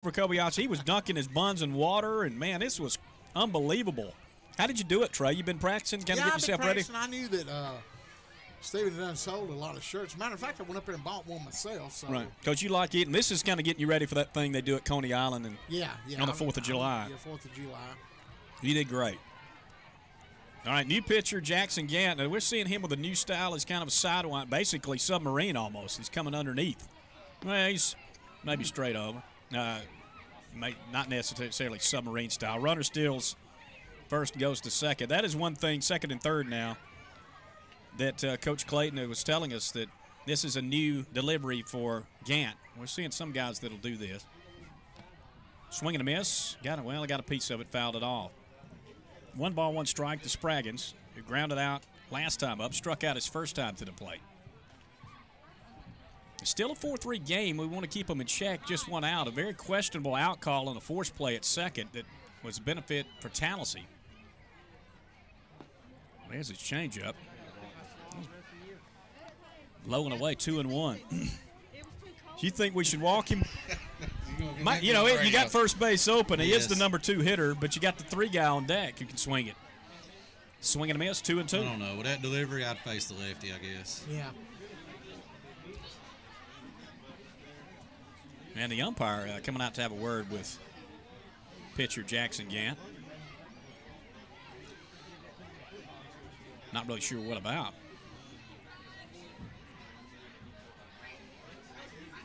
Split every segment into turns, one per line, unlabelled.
for Kobayashi. He was dunking his buns in water, and, man, this was unbelievable. How did you do it, Trey? You been practicing, kind of get yourself ready?
I knew that Steven had done sold a lot of shirts. Matter of fact, I went up there and bought one myself. So.
Right, because you like eating. This is kind of getting you ready for that thing they do at Coney Island and on the 4th of July.
Yeah, 4th of July.
You did great. All right, new pitcher, Jackson Gant. Now, we're seeing him with a new style. He's kind of a sidewind, basically submarine almost. He's coming underneath. Well, he's maybe straight over. Not necessarily submarine style. Runner steals first, goes to second. That is one thing, second and third now, that Coach Clayton was telling us that this is a new delivery for Gant. We're seeing some guys that'll do this. Swing and a miss. I got a piece of it, fouled it off. 1 ball, 1 strike to Spraggins, who grounded out last time up, struck out his first time to the plate. It's still a 4-3 game. We want to keep them in check. Just 1 out. A very questionable out call on a force play at second that was a benefit for Tallassee. There's his changeup. Low and away, 2-1. You think we should walk him? You got first base open. He is the number 2 hitter, but you got the 3 guy on deck who can swing it. Swing and a miss, 2-2.
I don't know. With that delivery, I'd face the lefty, I guess.
Yeah.
And the umpire coming out to have a word with pitcher Jackson Gant. Not really sure what about.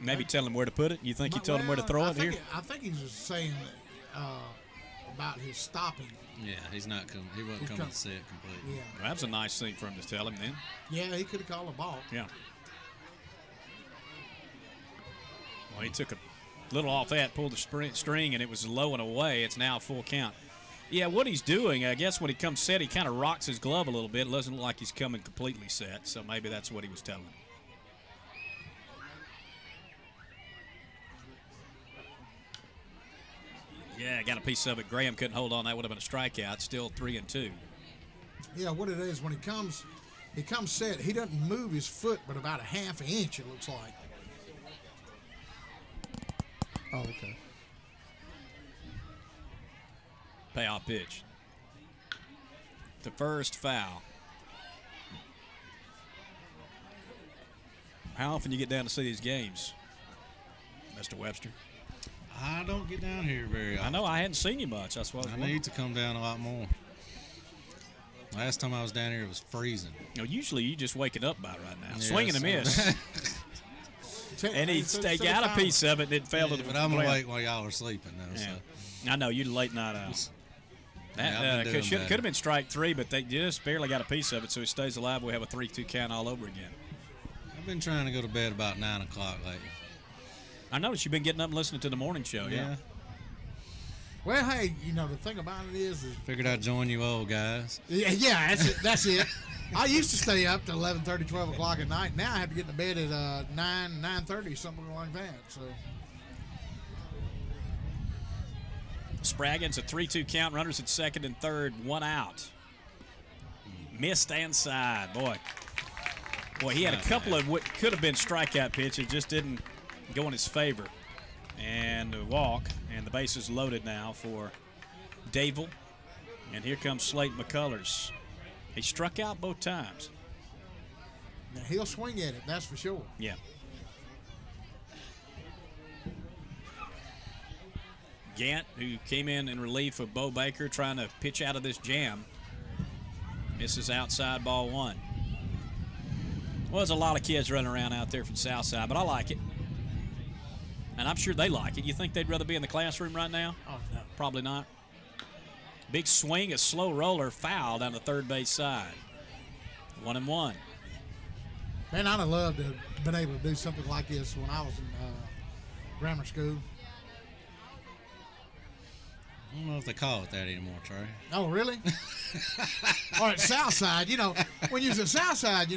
Maybe tell him where to put it. You think he told him where to throw it here?
I think he's just saying about his stopping.
Yeah, he's not coming. He wasn't coming to set completely.
Yeah.
Well, that was a nice thing for him to tell him then.
Yeah, he could have called a ball.
Yeah. Well, he took a little off that, pulled the string, and it was low and away. It's now a full count. Yeah, what he's doing, I guess when he comes set, he kind of rocks his glove a little bit. It doesn't look like he's coming completely set, so maybe that's what he was telling him. Yeah, got a piece of it. Graham couldn't hold on. That would have been a strikeout. Still 3-2.
Yeah, what it is, when he comes set, he doesn't move his foot but about a half inch, it looks like. Oh, okay.
Payoff pitch. The first foul. How often you get down to see these games, Mr. Webster?
I don't get down here very often.
I know I hadn't seen you much. That's what
I need to come down a lot more. Last time I was down here, it was freezing.
Usually you just waking up by right now.
Yeah,
Swinging a miss. And they got a piece of it and it fell to the
ground. But I'm awake while y'all are sleeping, though.
Yeah.
So.
I know, you're late night out. That could have been strike 3, but they just barely got a piece of it, so he stays alive. We have a 3-2 count all over again.
I've been trying to go to bed about 9 o'clock lately.
I noticed you've been getting up and listening to the morning show. Yeah.
Well, hey, the thing about it is
figured I'd join you old guys.
Yeah, that's it. I used to stay up to 11:30, 12 o'clock at night. Now I have to get to bed at 9:30, something like that. So.
Spraggins, a 3-2 count. Runners at second and third. 1 out. Missed inside. Boy, he had a couple of what could have been strikeout pitches. Just didn't go in his favor. And a walk. And the base is loaded now for Dayville. And here comes Slayton McCullers. He struck out both times.
Now he'll swing at it, that's for sure.
Yeah. Gant, who came in relief of Bo Baker, trying to pitch out of this jam, misses outside, ball 1. Well, there's a lot of kids running around out there from Southside, but I like it. And I'm sure they like it. You think they'd rather be in the classroom right now?
Oh, no.
Probably not. Big swing, a slow roller, foul down the third base side. 1-1.
Man, I'd have loved to have been able to do something like this when I was in grammar school.
I don't know if they call it that anymore, Trey.
Oh, really? Or at Southside, when you was at Southside,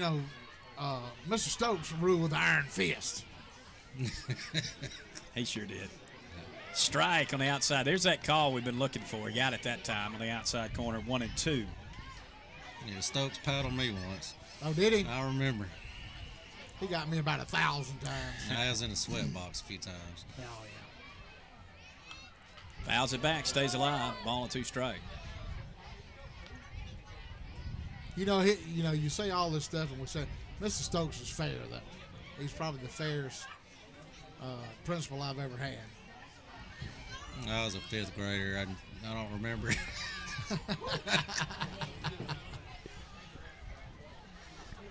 Mr. Stokes ruled with the iron fist.
He sure did. Strike on the outside. There's that call we've been looking for. He got it that time on the outside corner, 1-2.
Yeah, Stokes paddled me once.
Oh, did he?
I remember.
He got me about 1,000 times.
I was in the sweat box a few times.
Oh, yeah.
Fouls it back, stays alive. Ball and 2 strike.
You say all this stuff, and we say Mr. Stokes is fair, though. He's probably the fairest principal I've ever had.
I was a 5th grader. I don't remember.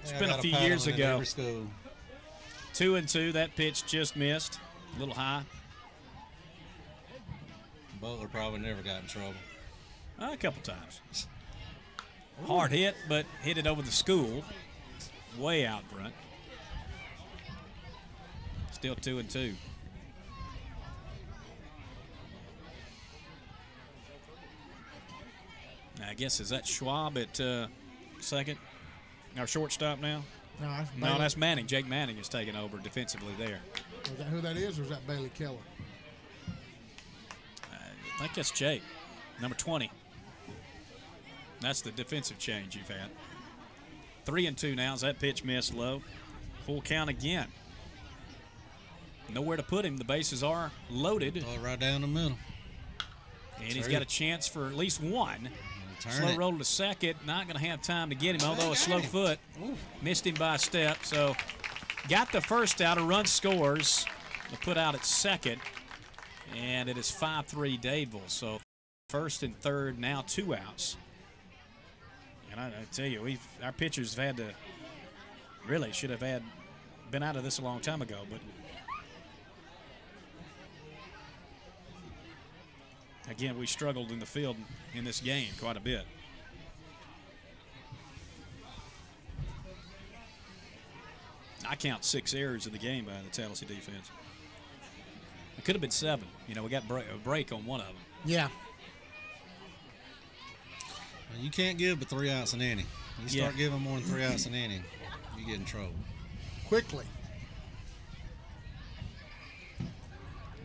It's been a few years ago. 2-2. That pitch just missed. A little high.
Butler probably never got in trouble.
A couple times. Hard hit, but hit it over the school. Way out front. Still 2-2. I guess, is that Schwab at second? Our shortstop now?
No,
that's Manning. Jake Manning is taking over defensively there.
Is that who that is, or is that Bailey Keller?
I think that's Jake, number 20. That's the defensive change you've had. 3-2 now as that pitch missed low. Full count again. Nowhere to put him. The bases are loaded.
Throw it right down the middle.
And he's got a chance for at least one. Slow roll to second. Not going to have time to get him, although a slow foot. Missed him by a step. So got the first out. A run scores. To put out at second. And it is 5-3 Dadeville. So first and third, now 2 outs. And I tell you, our pitchers have had to, really should have been out of this a long time ago. But again, we struggled in the field in this game quite a bit. I count 6 errors in the game by the Tallassee defense. It could have been 7. We got a break on one of them.
Yeah.
Well, you can't give but 3 outs an inning. You start giving more than 3 outs an inning, you get in trouble.
Quickly.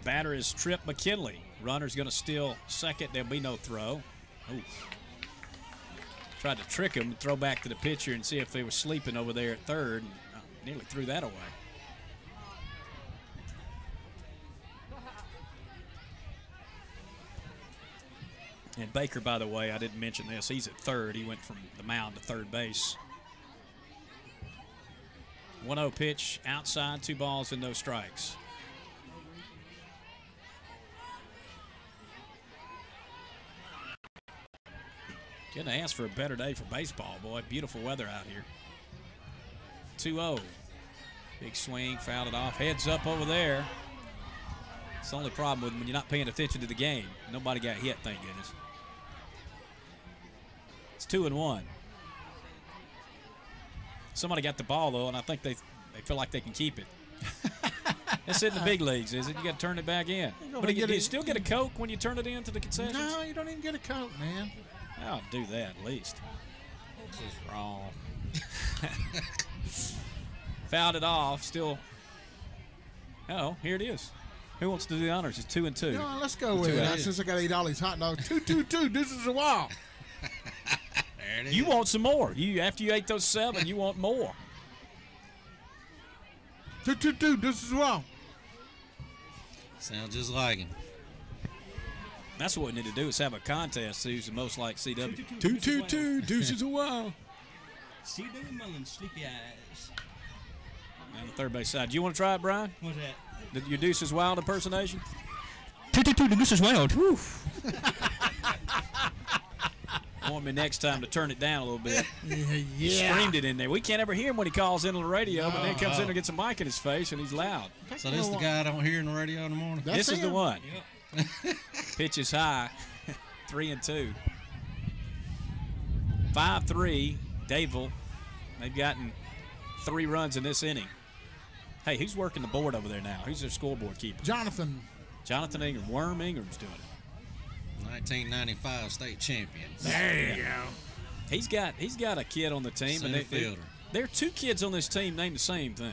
Batter is Trip McKinley. Runner's going to steal second. There'll be no throw. Ooh. Tried to trick him, throw back to the pitcher and see if they were sleeping over there at third. Nearly threw that away. And Baker, by the way, I didn't mention this. He's at third. He went from the mound to third base. 1-0 pitch outside, 2 balls and no strikes. Couldn't ask for a better day for baseball, boy. Beautiful weather out here. 2-0. Big swing, fouled it off. Heads up over there. It's the only problem with when you're not paying attention to the game. Nobody got hit, thank goodness. It's 2-1. Somebody got the ball, though, and I think they feel like they can keep it. That's in the big leagues, is it? You got to turn it back in. But do you still get a Coke when you turn it into the concessions?
No, you don't even get a Coke, man.
I'll do that at least.
This is wrong.
Fouled it off. Still. Oh, here it is. Who wants to do the honors? It's 2-2.
No, let's go with it. Since I got to eat all these hot dogs. 2-2-2. This is a wall.
There it is.
You want some more. After you ate those 7, you want more.
2-2-2. This is a wall.
Sounds just like him.
That's what we need to do is have a contest. Who's the most like CW?
2-2-2.
Deuces a while.
CW Mullins, sleepy eyes.
On the third base side. Do you want to try it, Brian?
What's that?
Your Deuces Wild impersonation?
2-2-2. This is wild.
Want me next time to turn it down a little bit.
Yeah.
Screamed it in there. We can't ever hear him when he calls in on the radio, but then he comes in and gets a mic in his face, and he's loud.
So this is the guy I don't hear in the radio in the morning?
This is the one.
Yep.
Pitch is high. 3-2. 5-3. Dadeville. They've gotten 3 runs in this inning. Hey, who's working the board over there now? Who's their scoreboard keeper?
Jonathan
Ingram. Worm Ingram's doing it.
1995 state champions.
There you go.
He's got a kid on the team,
Center
and
fielder.
there are 2 kids on this team named the same thing.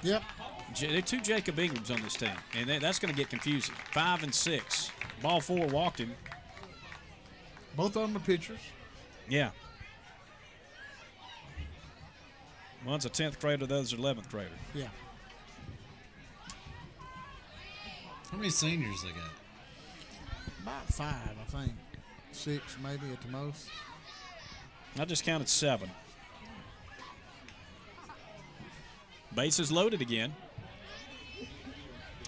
Yep.
There are 2 Jacob Ingrams on this team, and that's going to get confusing. 5 and 6. Ball 4 walked him.
Both of them are pitchers.
Yeah. One's a 10th grader, the other's an 11th grader.
Yeah.
How many seniors they got?
About 5, I think. 6 maybe at the most.
I just counted 7. Bases loaded again.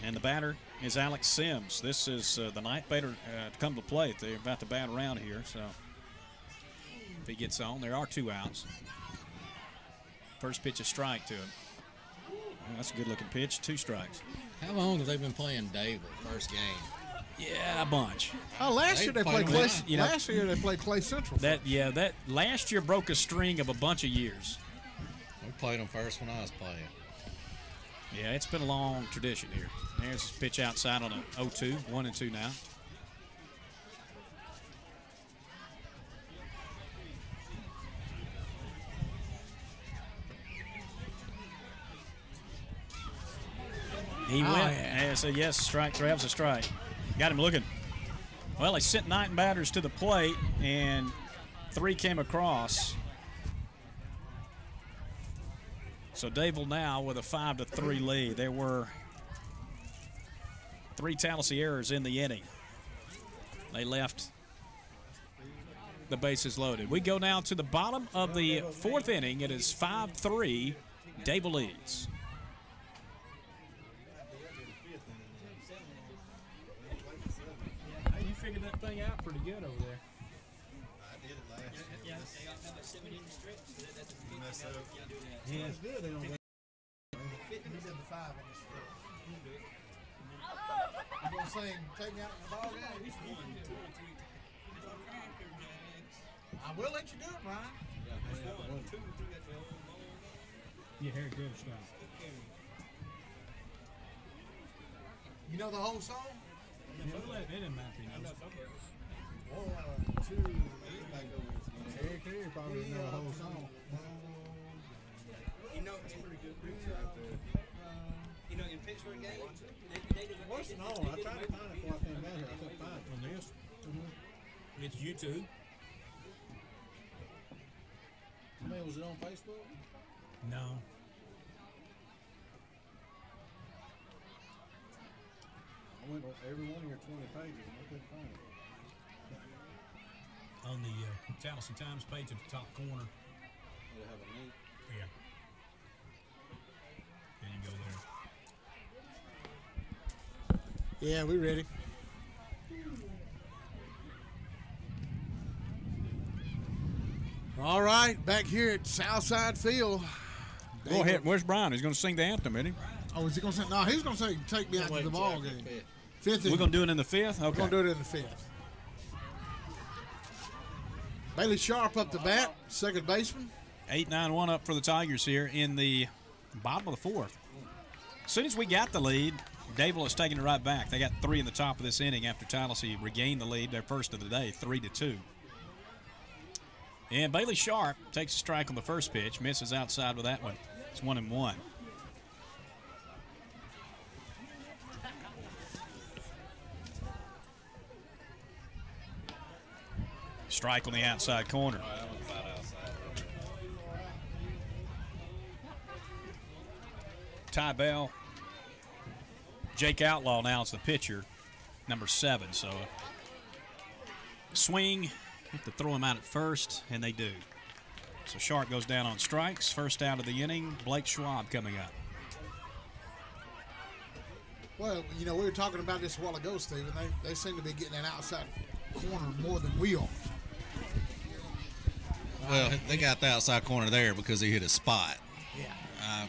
And the batter is Alex Sims. This is the ninth batter to come to the plate. They're about to bat around here, so if he gets on, there are 2 outs. First pitch, a strike to him. Well, that's a good-looking pitch. 2 strikes.
How long have they been playing Dable first game?
Yeah, a bunch.
Oh, last year they played Clay.
You know,
Last year they played Clay Central.
That last year broke a string of a bunch of years.
We played them first when I was playing.
Yeah, it's been a long tradition here. There's his pitch outside on a 0-2, 1-2 now. He went.
Yeah.
So yes, strike 3. That was a strike. Got him looking. Well, he sent 9 batters to the plate, and 3 came across. So Dable now with a 5-3 lead. There were 3 Tallassee errors in the inning. They left the bases loaded. We go now to the bottom of the 4th inning. It is 5-3. Dable leads.
You figured that thing out pretty good over there.
Yeah, it's good. They don't win. He said the 5 in this stretch. You gonna say take me out in the ball game? I will let you do it, Ryan.
Yeah, very good stuff.
You know the whole song?
Yeah, it didn't matter.
1, 2. Eric here probably know the whole song.
You know, in Pittsburgh games,
What's it on? I tried to find it before I came down here. I couldn't find it.
On this? It's YouTube.
I mean, was it on Facebook?
No.
I went on every one of your 20 pages and I couldn't find it.
On the Tallassee Times page at the top corner.
They have a link.
Yeah. There you go there.
Yeah, we ready. All right, back here at Southside Field.
Go ahead. Where's Brian? He's going to sing the anthem, isn't he?
Oh, is he going to say? No, he's going to say, take me out to the ball game. 5th.
We're going to do it in the 5th? Okay.
We're going to do it in the 5th. Bailey Sharp up the bat, second baseman.
8-9-1 up for the Tigers here in the bottom of the 4th. As soon as we got the lead, Dable has taken it right back. They got 3 in the top of this inning after Tallassee regained the lead, their first of the day, 3-2. And Bailey Sharp takes a strike on the first pitch, misses outside with that one. It's 1-1. Strike on the outside corner. Ty Bell. Jake Outlaw now is the pitcher, number 7. So swing, have to throw him out at first, and they do. So Sharp goes down on strikes. First out of the inning, Blake Schwab coming up.
Well, you know, we were talking about this a while ago, Stephen. They seem to be getting an outside corner more than we are.
Well, they got the outside corner there because he hit a spot.
Yeah.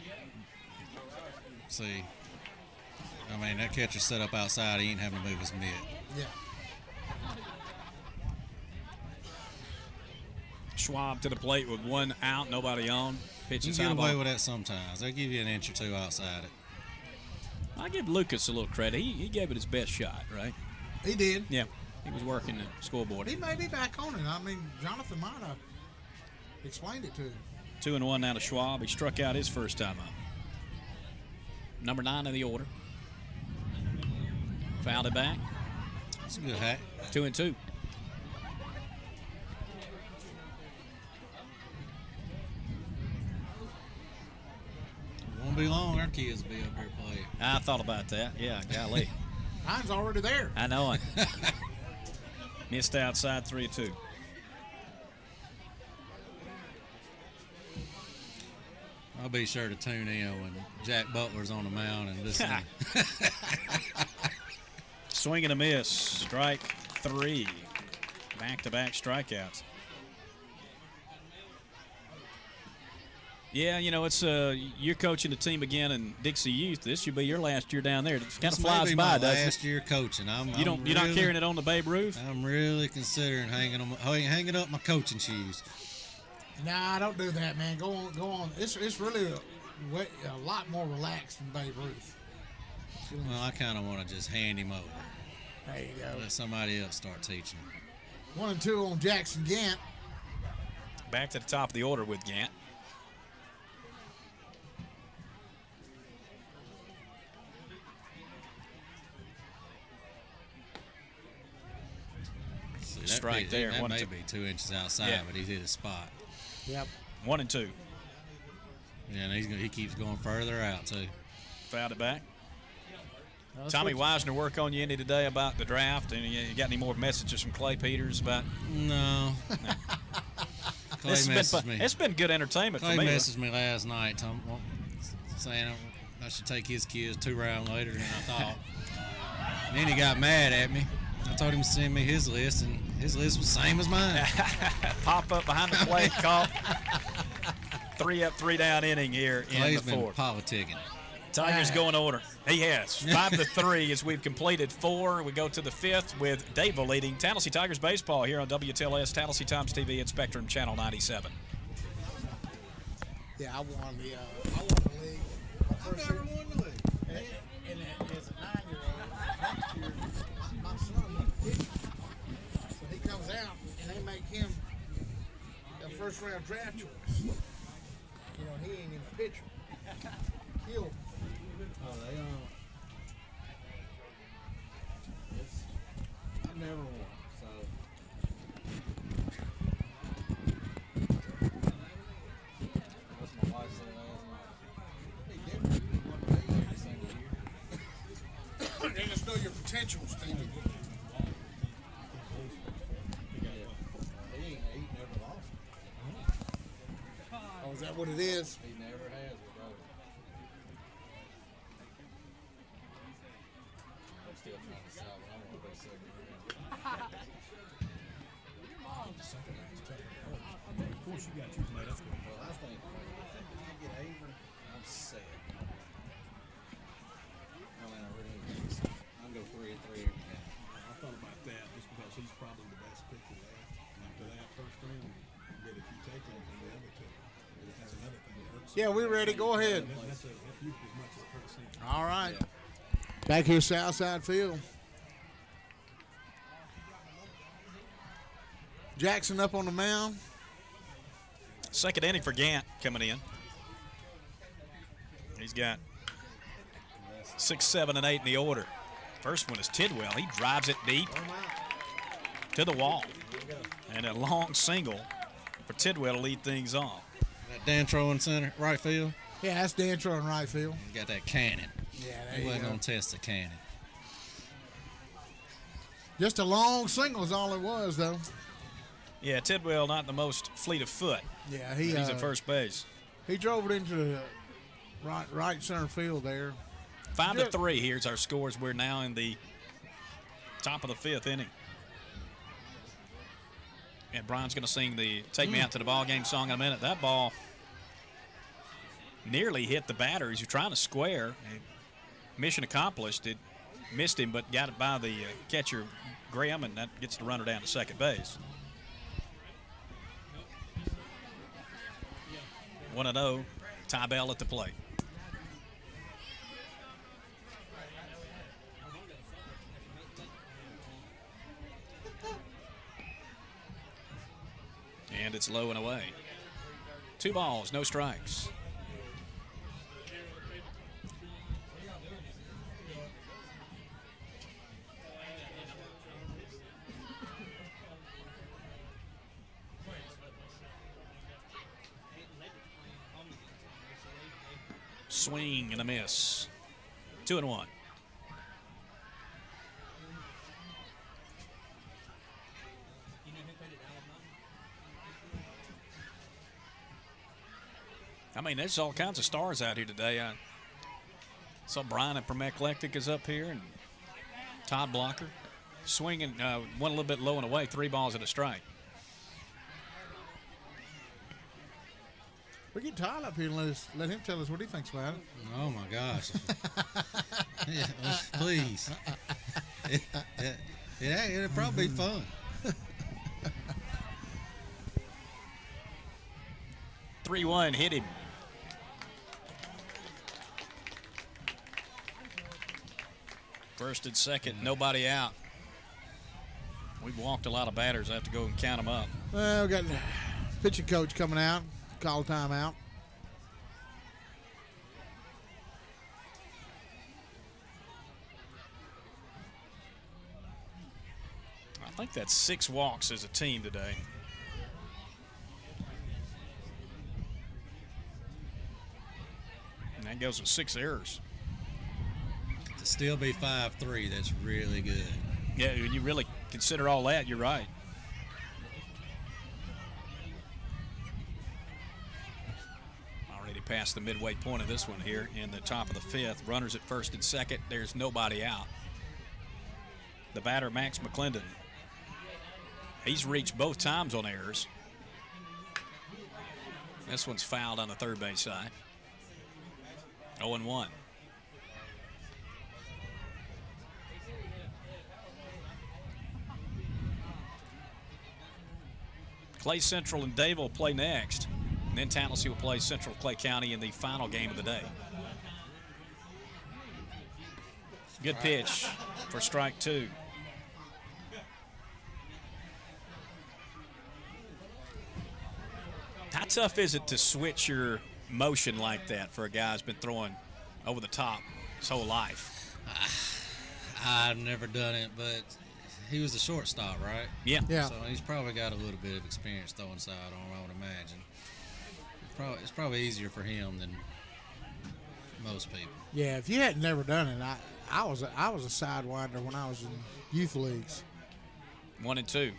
See, I mean, that catcher set up outside. He ain't having to move his mitt.
Yeah.
Schwab to the plate with 1 out, nobody on.
You
Pitches
can
high
get away
ball.
with that sometimes. They give you an inch or 2 outside it.
I give Lucas a little credit. He gave it his best shot, right?
He did.
Yeah, he was working the scoreboard.
He may be back on it. I mean, Jonathan might have explained it to him.
2-1 now to Schwab. He struck out his first time up. Number 9 in the order. Fouled it back.
That's a good hack.
2-2.
Won't be long. Our kids will be up here playing.
I thought about that. Yeah, golly.
Mine's already there.
I know it. Missed outside 3-2.
I'll be sure to tune in when Jack Butler's on the mound and listen.
Swing and a miss. Strike 3. Back-to-back strikeouts. Yeah, you know, it's you're coaching the team again in Dixie Youth. This should be your last year down there. It kind of flies by, doesn't it?
Last year coaching.
You're not carrying it on the Babe Ruth?
I'm really considering hanging up my coaching shoes.
Nah, don't do that, man. Go on. It's really a lot more relaxed than Babe Ruth.
Well, I kind of want to just hand him over.
There you go.
Let somebody else start teaching him.
1-2 on Jackson Gant.
Back to the top of the order with Gant. Strike there.
That may
1-2.
be 2 inches outside,
Yeah.
but he hit a spot.
Yep.
1-2.
Yeah, and he keeps going further out, too.
Fouled it back.
That's
Tommy
what-
Wisner work on you any today about the draft? And you got any more messages from Clay Peters about?
No. Clay messaged me.
It's been good entertainment
Clay
for me.
messaged me last night saying I should take his kids 2 rounds later than I thought. And then he got mad at me. I told him to send me his list, and his list was the same as mine.
Pop up behind the plate, call. 3 up, 3 down inning here
Clay's
in the
been
fourth.
politicking.
Tigers go in order. He has 5-3 as we've completed 4. We go to the 5th with Dadeville leading Tallassee Tigers baseball here on WTLS Tallassee Times TV and Spectrum Channel 97.
Yeah, I won the league.
I've never won the league.
And as a 9-year-old, next year, my son went pitching. So he comes out, and they make him a first-round draft choice. You know, he ain't even a pitcher. Killed him.
Oh, they I never won, so. That's my wife said last night. It'd be different. You won the league every single year.
They just know your potential, Stevie.
He never lost.
Oh, is that what it is?
He never has with Rhoda. I'm still trying to decide what I want to play second round.
Of course, you got yours made up.
Well, I think if I get Avery, I'm set. I mean, I really do. I'll go 3-3 every game.
I thought about that just because he's probably the best pitcher there. After that first round, that if you take him from the other two, that's another thing that hurts.
Yeah, we're ready. Go ahead.
That's you as much as it hurts him.
All right. Back here, Southside Field. Jackson up on the mound.
Second inning for Gant coming in. He's got 6, 7, and 8 in the order. First one is Tidwell. He drives it deep to the wall. And a long single for Tidwell to lead things off.
That Dantro in center, right field.
Yeah, that's Dantro in right field.
He got that cannon.
Yeah, there
He
you
wasn't
go.
going to test the cannon.
Just a long single is all it was, though.
Yeah, Tidwell not the most fleet of foot.
Yeah,
He's at first base.
he drove it into the right center field there.
5-3. Here's our scores. We're now in the top of the 5th inning. And Brian's going to sing the "Take Me Out to the Ball Game" song in a minute. That ball nearly hit the batter as you're trying to square. Mission accomplished. It missed him, but got it by the catcher Graham, and that gets the runner down to second base. 1-0. Ty Bell at the plate. And it's low and away. 2 balls, no strikes. Swing and a miss. 2-1. I mean, there's all kinds of stars out here today. I saw Brian at Promec Electric is up here, and Todd Blocker swinging, one a little bit low and away, 3 balls and a strike.
We get Todd up here and let him tell us what he thinks about it.
Oh my gosh! Yeah, please. It'll probably be fun.
3-1 hit him. First and second, nobody out. We've walked a lot of batters. I have to go and count them up.
Well, we got pitching coach coming out, call timeout.
I think that's 6 walks as a team today. And that goes with 6 errors.
To still be 5-3, that's really good.
Yeah, when you really consider all that, you're right. Already past the midway point of this one here in the top of the 5th. Runners at first and second. There's nobody out. The batter, Max McClendon. He's reached both times on errors. This one's fouled on the third base side. 0-1. Clay Central and Dave will play next. And then Tallassee will play Central Clay County in the final game of the day. Good pitch for strike 2. How tough is it to switch your motion like that for a guy who's been throwing over the top his whole life?
I've never done it, but he was a shortstop, right?
Yeah.
Yeah.
So he's probably got a little bit of experience throwing sidearm, I would imagine. It's probably easier for him than most people.
Yeah, if you hadn't never done it, I was a sidewinder when I was in youth leagues.
1-2.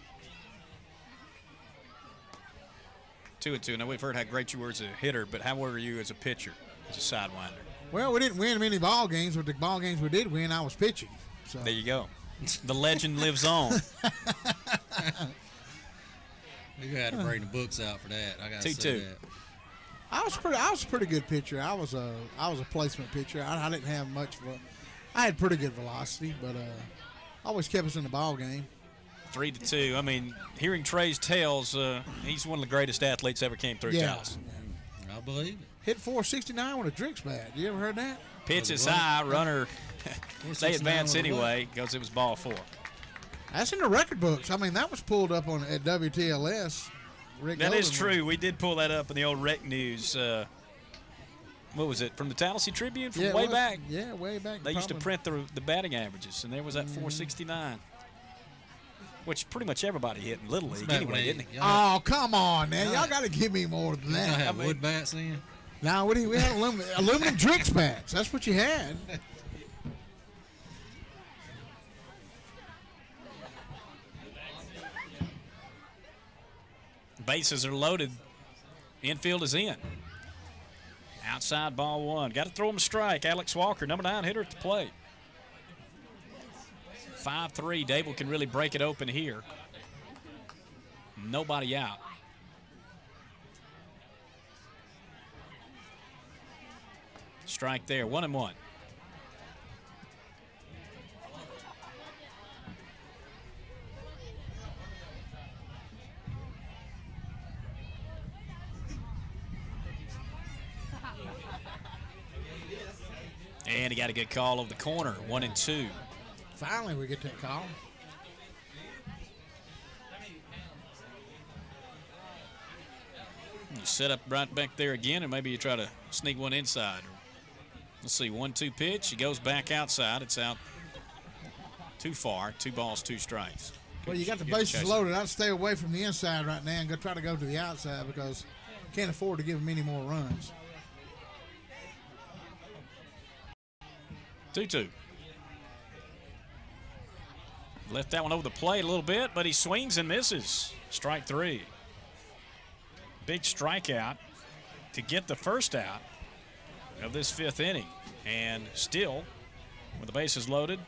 2-2. Now, we've heard how great you were as a hitter, but how were you as a pitcher, as a sidewinder?
Well, we didn't win many ball games, but the ball games we did win, I was pitching. So
There you go. The legend lives on.
We had to bring the books out for that. I got to
2-2.
say that.
I was a pretty good pitcher. I was a placement pitcher. I didn't have much of a. I had pretty good velocity, but always kept us in the ball game.
3-2. I mean, hearing Trey's tales, he's one of the greatest athletes ever came through Tallassee.
I believe it.
Hit 469 with a drinks bat. You ever heard that?
Pitch is
what?
high, runner. They
469
advance
with a what?
anyway because it was ball 4.
That's in the record books. I mean, that was pulled up at WTLS. Rick
That is
Golden
true. We did pull that up in the old Rec News. What was it, from the Tallassee Tribune from
it
way
was.
back?
Yeah, way back.
They used to
Probably.
print the batting averages, and there was that 469, which pretty much everybody hit in Little League
Back
anyway,
when
didn't he?
Oh, come on, man.
Yeah.
Y'all got to give me more than
I
that.
have wood bats in.
Now, we had aluminum drinks bats. That's what you had.
Bases are loaded. Infield is in. Outside ball 1. Got to throw him a strike. Alex Walker, number 9 hitter at the plate. 5-3. Dable can really break it open here. Nobody out. Strike there. 1-1. And he got a good call over the corner. 1-2.
Finally, we get that call.
You set up right back there again, and maybe you try to sneak one inside. Let's see, 1-2 pitch. He goes back outside. It's out too far. 2 balls, 2 strikes.
Well, you got the
Good
bases
chase.
loaded. I'd stay away from the inside right now and try to go to the outside because can't afford to give them any more runs.
2-2. Left that one over the plate a little bit, but he swings and misses. Strike 3. Big strikeout. to get the first out of this 5th inning. And still, with the bases loaded,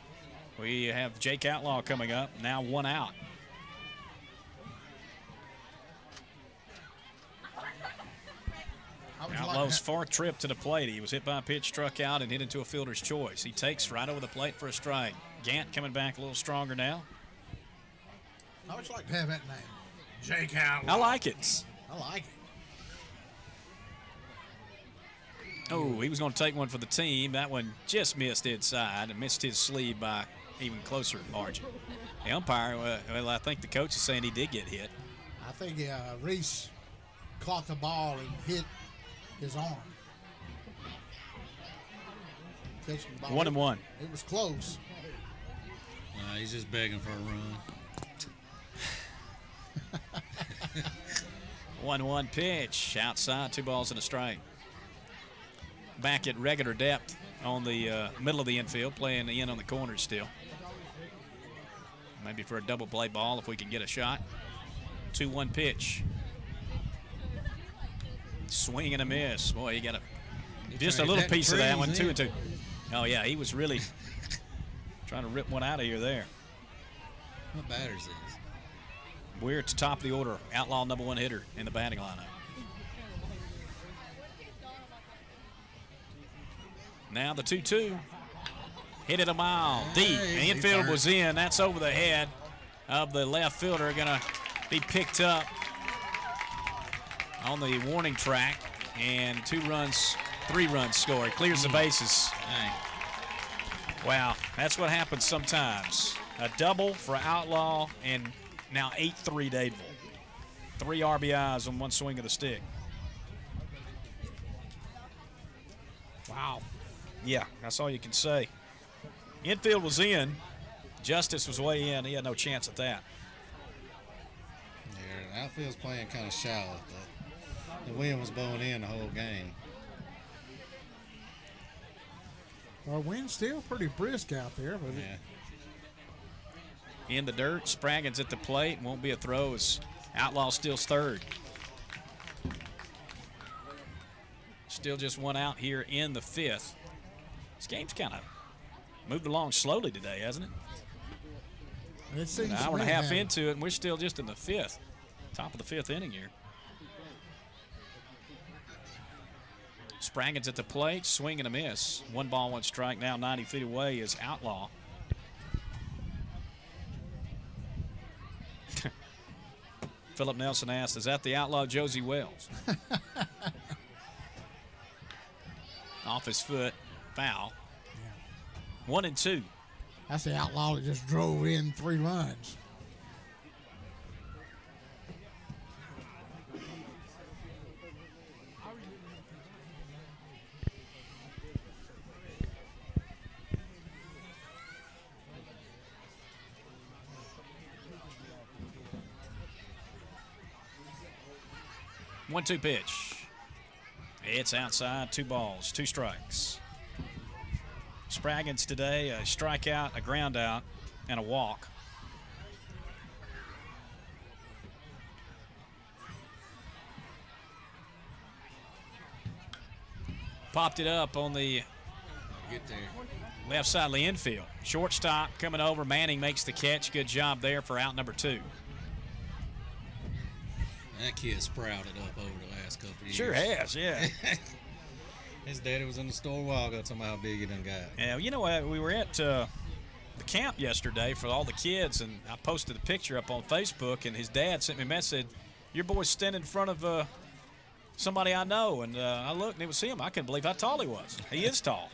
we have Jake Outlaw coming up. Now 1 out. Outlaw's 4th trip to the plate. He was hit by a pitch, struck out, and hit into a fielder's choice. He takes right over the plate for a strike. Gant coming back a little stronger now.
I would like to have that name. Jake Outlaw.
I like it.
I like it.
Oh, he was going to take one for the team. That one just missed inside and missed his sleeve by even closer margin. The umpire, well, I think the coach is saying he did get hit.
I think Reese caught the ball and hit his arm. Catching the ball.
1-1.
It was close.
He's just begging for a run.
1-1 pitch. Outside, 2 balls and a strike. Back at regular depth on the middle of the infield, playing the in on the corners still. Maybe for a double play ball if we can get a shot. 2-1 pitch. Swing and a miss. Boy, you got just a little piece of that one. 2-2. Oh, yeah, he was really trying to rip one out of here there.
What batter's this?
We're at the top of the order. Outlaw number 1 hitter in the batting lineup. Now the 2-2. Hit it a mile deep. The infield was in. That's over the head of the left fielder. Going to be picked up on the warning track. And 3 runs score. He clears the bases. Wow, that's what happens sometimes. A double for Outlaw and now 8-3 Dadeville. 3 RBIs on 1 swing of the stick. Wow. Yeah, that's all you can say. Infield was in. Justice was way in. He had no chance at that.
Yeah, the outfield's playing kind of shallow. The wind was blowing in the whole game.
Our wind's still pretty brisk out there, but
Yeah.
In the dirt, Spraggins at the plate. Won't be a throw as Outlaw steals 3rd. Still just 1 out here in the 5th. This game's kind of moved along slowly today, hasn't it?
it seems
An hour and a half into it, and we're still just in the 5th. Top of the 5th inning here. Spraggins at the plate, swing and a miss. 1 ball, 1 strike. Now 90 feet away is Outlaw. Philip Nelson asked, is that the Outlaw Josie Wells? Off his foot, foul. 1-2.
That's the Outlaw that just drove in 3 runs.
One-two pitch. It's outside, 2 balls, 2 strikes. Spraggins today, a strikeout, a ground out, and a walk. Popped it up on the
Get there.
left side of the infield. Shortstop coming over. Manning makes the catch. Good job there for out number 2.
That kid sprouted up over the last couple of years.
Sure has, yeah.
His daddy was in the store a while ago talking about how big he done got.
Yeah, you know what? We were at the camp yesterday for all the kids, and I posted a picture up on Facebook, and his dad sent me a message, your boy's standing in front of somebody I know, and I looked, and it was him. I couldn't believe how tall he was. He is tall.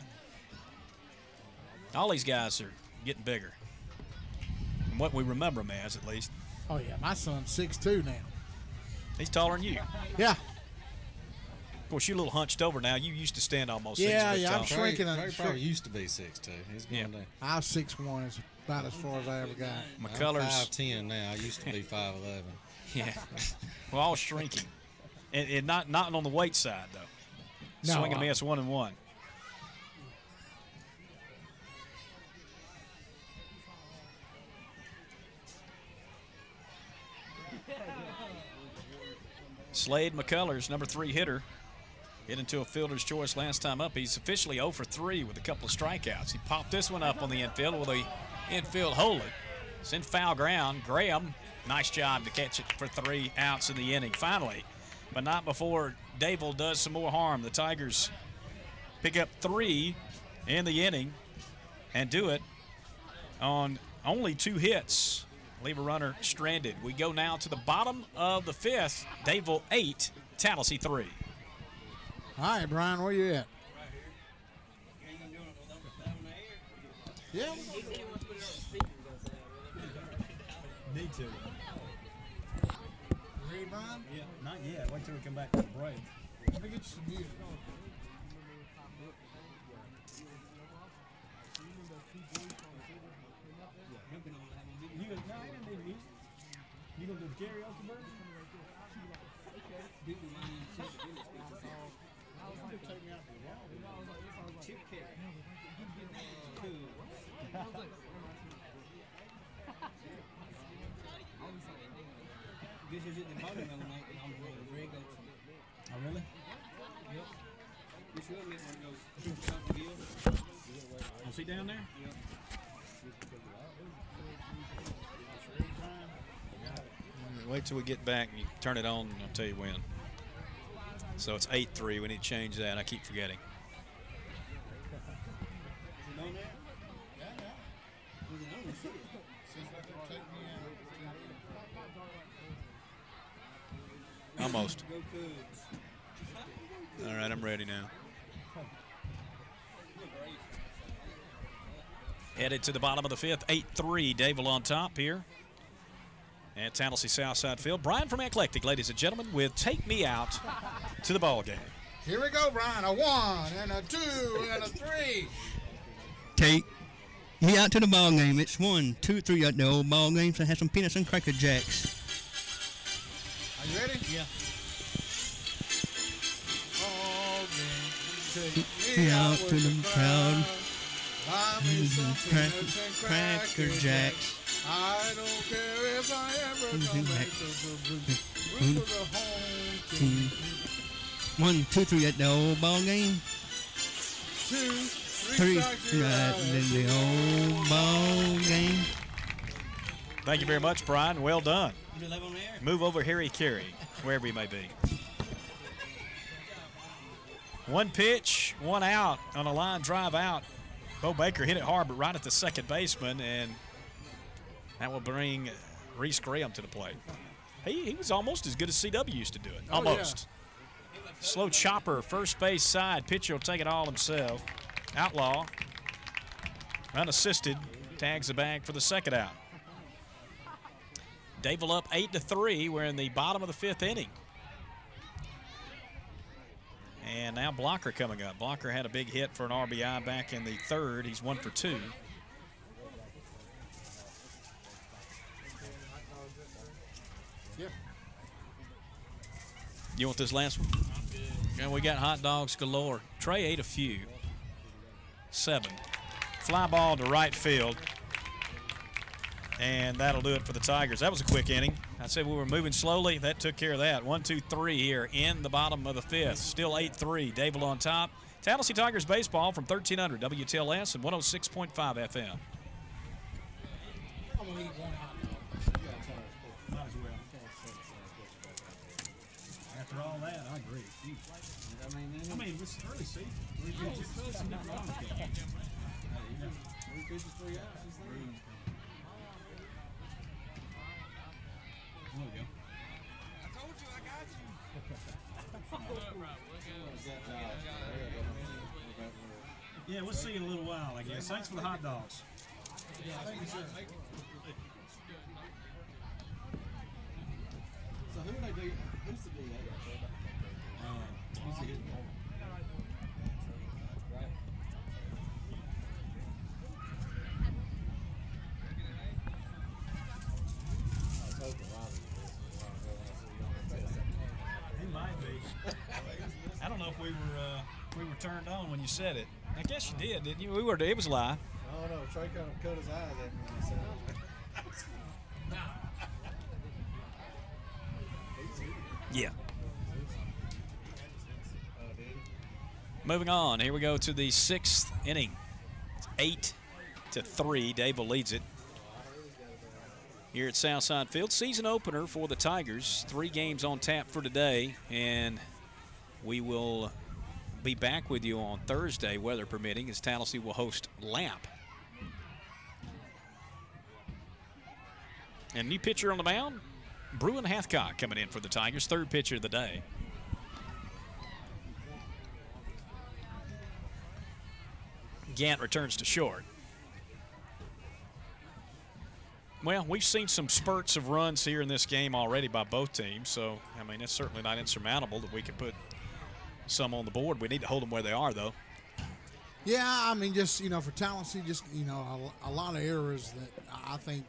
All these guys are getting bigger. From what we remember him as, at least.
Oh, yeah, my son's 6'2" now.
He's taller than you.
Yeah.
Of course, you're a little hunched over now. You used to stand almost
Yeah,
6 feet
yeah,
tall.
I'm shrinking.
Trey probably used to be 6'2". He's going down.
I was 6'1", is about as far as I ever got.
I'm
McCullers.
5'10" now. I used to be 5'11".
Yeah. We're all shrinking. And not on the weight side, though.
No,
Swing and miss, 1-1. Slade McCullers, number 3 hitter Hit into a fielder's choice last time up. He's officially 0 for 3 with a couple of strikeouts. He popped this one up on the infield with a infield hold it. It's in foul ground. Graham, nice job to catch it for 3 outs in the inning finally, but not before Dable does some more harm. The Tigers pick up 3 in the inning and do it on only 2 hits. Leave a runner stranded. We go now to the bottom of the 5th. Dable 8, Tallassee 3.
Hi, Brian. Where you at? Yeah.
Need to.
Ready, Brian?
Yeah, not yet. Wait till we come back from the break.
Let me get you some music.
You gonna, no, I ain't gonna need music. You gonna do the karaoke version? Oh, really? Oh, is he down there?
Wait till we get back and you turn it on, and I'll tell you when. So it's 8-3. We need to change that. I keep forgetting. Almost. All right, I'm ready now. Headed to the bottom of the 5th, 8-3. Dable on top here at Tallassee Southside Field. Brian from Eclectic, ladies and gentlemen, with Take Me Out to the Ball Game.
Here we go, Brian. A 1 and a 2 and a 3.
Take me out to the ball game. It's 1, 2, 3 at the old ball game. So I have some peanuts and Cracker Jacks.
Are you ready?
Yeah.
Ball game. Take
Me out to the crowd.
Buy me some peanuts and
Cracker Jacks.
I don't care if I ever come back to the Blue. We were the home team.
1, 2, 3 at the old ball game.
2,
3 right in the old ball game.
Thank you very much, Brian. Well done. Move over Harry Carey, wherever he may be. 1 pitch, 1 out on a line drive out. Bo Baker hit it hard, but right at the second baseman, and that will bring Reese Graham to the plate. He was almost as good as CW used to do it. Almost. Yeah. Slow chopper, first base side. Pitcher will take it all himself. Outlaw, unassisted, tags the bag for the second out. Dable up 8-3. We're in the bottom of the 5th inning. And now Blocker coming up. Blocker had a big hit for an RBI back in the 3rd. He's 1 for 2.
Yep.
You want this last one? And we got hot dogs galore. Trey ate a few. 7. Fly ball to right field. And that'll do it for the Tigers. That was a quick inning. I said we were moving slowly. That took care of that. 1, 2, 3 here in the bottom of the 5th. Still 8-3. Dable on top. Tallassee Tigers baseball from 1300 WTLS and 106.5 FM.
I'm going to eat 1 hot dog.
Might as well. After all that, I agree. I mean, it's early season. 3 pitches, some different runs going on. 3 pitches, 3 outs. There we go.
I told you I got you.
Yeah, we'll see you in a little while, I guess. Thanks for the hot dogs.
Yeah, thank you, sir.
So who would I do? Who's the DA?
Who's the hit? He might be. I don't know if we were turned on when you said it.
I guess you did, didn't you? We were. It was live.
I don't know. Trey kind of cut his eyes at me when he said it.
Yeah. Moving on, here we go to the 6th inning. It's 8-3. Dable leads it here at Southside Field. Season opener for the Tigers. 3 games on tap for today, and we will be back with you on Thursday, weather permitting, as Tallassee will host Lamp. And new pitcher on the mound, Bruin Hathcock coming in for the Tigers, 3rd pitcher of the day. Gant returns to short. Well, we've seen some spurts of runs here in this game already by both teams, so, I mean, it's certainly not insurmountable that we can put some on the board. We need to hold them where they are, though.
Yeah, I mean, just, you know, for Tallassee, just, you know, a lot of errors that I think,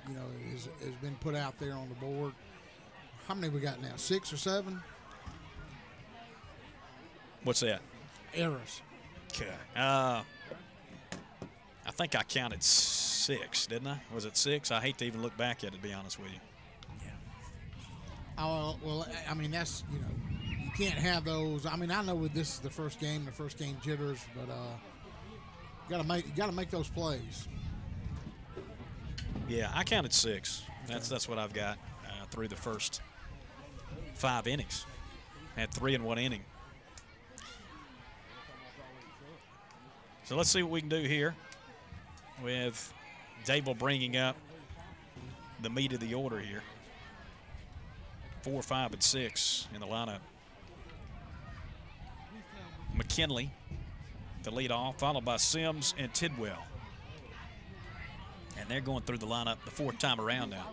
you know, has been put out there on the board. How many we got now, 6 or 7?
What's that?
Errors.
Okay. I think I counted 6, didn't I? Was it 6? I hate to even look back at it, to be honest with you.
Oh, well, I mean, that's, you know, you can't have those. I mean, I know this is the first game jitters, but you gotta make those plays.
Yeah, I counted 6. That's what I've got through the first 5 innings. Had 3 in 1 inning. So let's see what we can do here with Dable bringing up the meat of the order here. 4, 5, and 6 in the lineup. McKinley to lead off, followed by Sims and Tidwell. And they're going through the lineup the 4th time around now.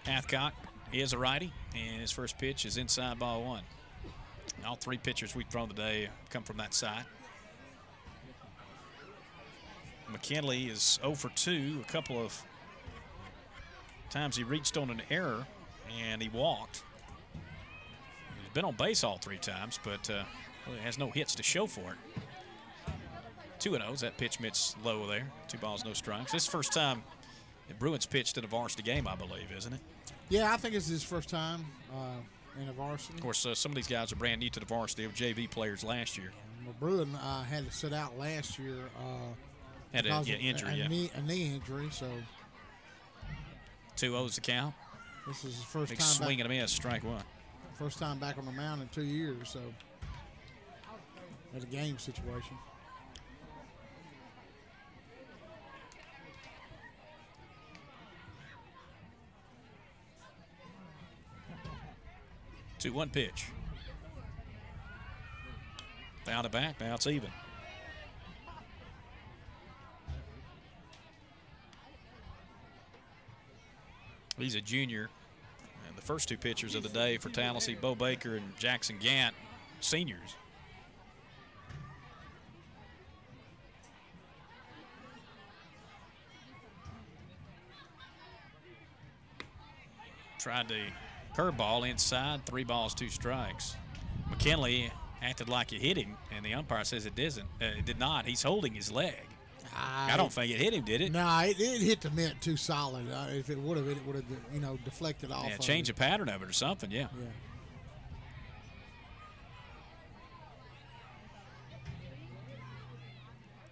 Hathcock is a righty, and his first pitch is inside ball 1. All 3 pitchers we've thrown today come from that side. McKinley is 0 for 2. A couple of times he reached on an error, and he walked. He's been on base all 3 times, but really has no hits to show for it. 2-0. That pitch mitts low there. 2 balls, no strikes. This is the first time the Bruins pitched in a varsity game, I believe, isn't it?
Yeah, I think it's his first time in a varsity.
Of course, some of these guys are brand new to the varsity. They were JV players last year.
Well, Bruin had to sit out last year.
Had a injury,
a knee injury, so.
2-0's the count.
This is his first
Big
time
swing
back.
and a miss, strike 1.
First time back on the mound in 2 years, so. At a game situation.
Two-one pitch. Found it back. Now it's even. He's a junior. And the first 2 pitchers of the day for Tallassee, Bo Baker and Jackson Gant, seniors. Tried the curveball inside, 3 balls, 2 strikes. McKinley acted like it hit him, and the umpire says it didn't. It did not. He's holding his leg. I don't think it hit him, did it?
No, it hit the mitt too solid. If it would have, you know, deflected off.
Yeah, change the pattern of it or something. Yeah.
Yeah.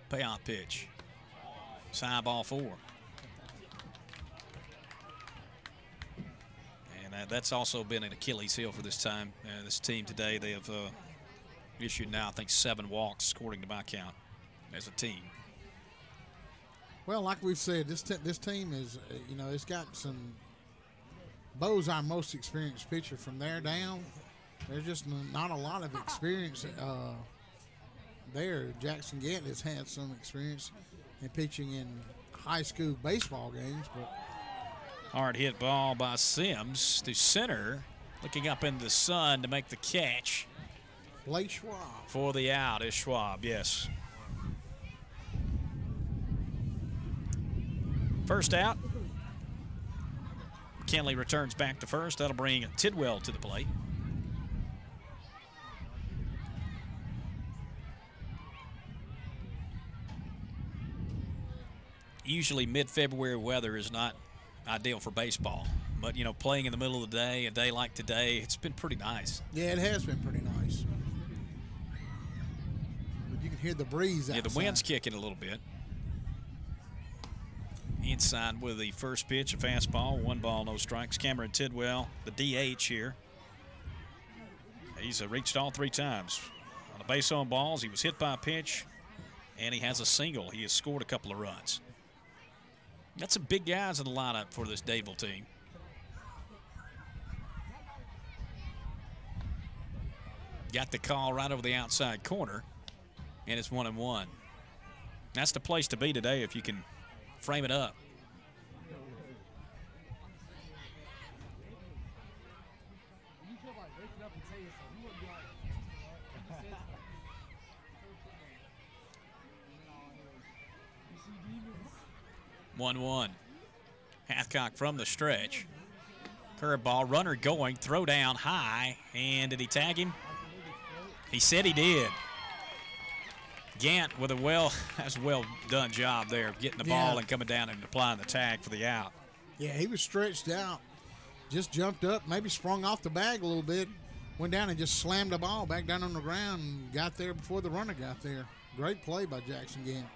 Payoff pitch. Side ball 4. And that's also been an Achilles heel for this time. This team today, they have issued now, I think, 7 walks, according to my count, as a team.
Well, like we've said, this team is, you know, it's got some. Bo's our most experienced pitcher. From there down, there's just not a lot of experience there. Jackson Gant has had some experience in pitching in high school baseball games, but.
Hard hit ball by Sims to center, looking up into the sun to make the catch.
Blake Schwab.
For the out is Schwab, yes. First out. McKinley returns back to first. That'll bring Tidwell to the plate. Usually mid-February weather is not ideal for baseball. But, you know, playing in the middle of the day, a day like today, it's been pretty nice.
Yeah, it has been pretty nice. But you can hear the breeze outside.
Yeah, the wind's kicking a little bit. Inside with the first pitch, a fastball, 1 ball, no strikes. Cameron Tidwell, the DH here. He's reached all 3 times. On the base on balls, he was hit by a pitch, and he has a single. He has scored a couple of runs. Got some big guys in the lineup for this Dadeville team. Got the call right over the outside corner, and it's 1-1. That's the place to be today if you can frame it up. One. Hathcock from the stretch. Curveball, runner going, throw down high, and did he tag him? He said he did. Gant with a well done job there of getting the ball and coming down and applying the tag for the out.
Yeah, he was stretched out. Just jumped up, maybe sprung off the bag a little bit, went down and just slammed the ball back down on the ground and got there before the runner got there. Great play by Jackson Gant.